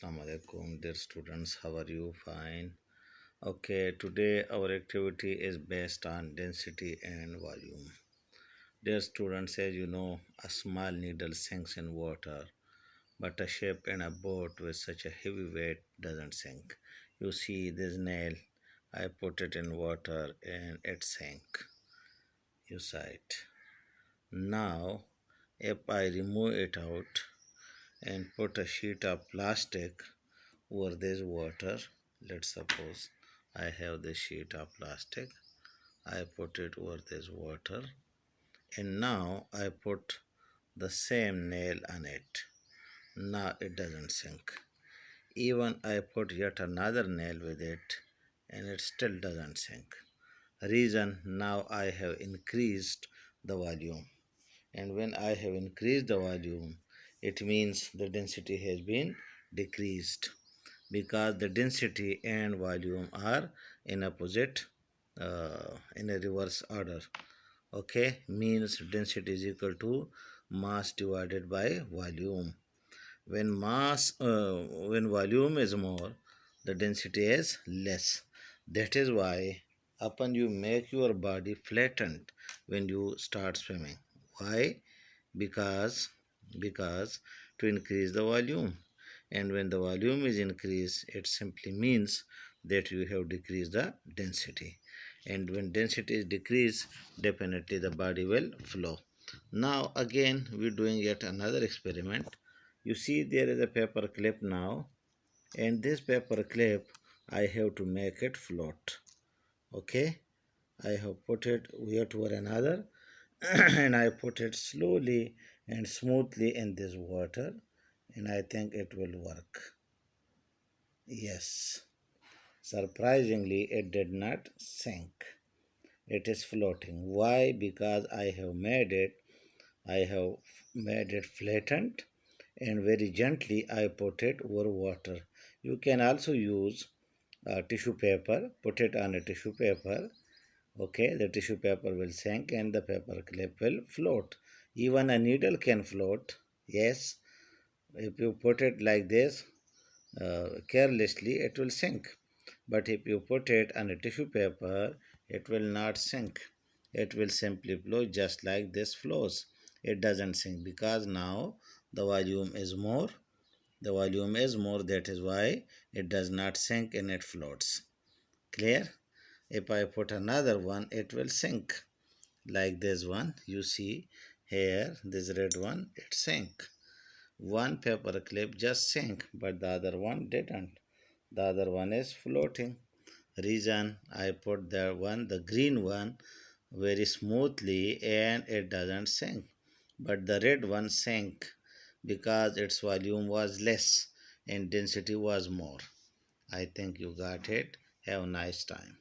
Assalamu alaikum, dear students. How are you? Fine. Okay, today our activity is based on density and volume. Dear students, as you know, a small needle sinks in water, but a ship in a boat with such a heavy weight doesn't sink. You see this nail, I put it in water and it sank. You saw it. Now, if I remove it out and put a sheet of plastic over this water, let's suppose I have this sheet of plastic, I put it over this water, and now I put the same nail on it. Now it doesn't sink. Even I put yet another nail with it, and it still doesn't sink. Reason, now I have increased the volume, and when I have increased the volume, it means the density has been decreased, because the density and volume are in opposite, in a reverse order. Okay, means density is equal to mass divided by volume. When volume is more, the density is less. That is why upon you make your body flattened when you start swimming. Why? Because because to increase the volume, and when the volume is increased, it simply means that you have decreased the density, and when density is decreased, definitely the body will flow. Now again we're doing yet another experiment. You see there is a paper clip now, and this paper clip I have to make it float. Okay, I have put it yet over another and I put it slowly and smoothly in this water, and I think it will work. Yes, surprisingly, it did not sink. It is floating. Why? Because I have made it flattened, and very gently I put it over water. You can also use tissue paper, put it on a tissue paper. Okay, the tissue paper will sink and the paper clip will float. Even a needle can float. Yes, if you put it like this carelessly, it will sink. But if you put it on a tissue paper, it will not sink. It will simply flow just like this flows. It doesn't sink because now the volume is more. The volume is more, that is why it does not sink and it floats. Clear? If I put another one, it will sink like this one. You see here, this red one, it sank. One paper clip just sank, but the other one didn't. The other one is floating. Reason, I put the green one, very smoothly and it doesn't sink. But the red one sank because its volume was less and density was more. I think you got it. Have a nice time.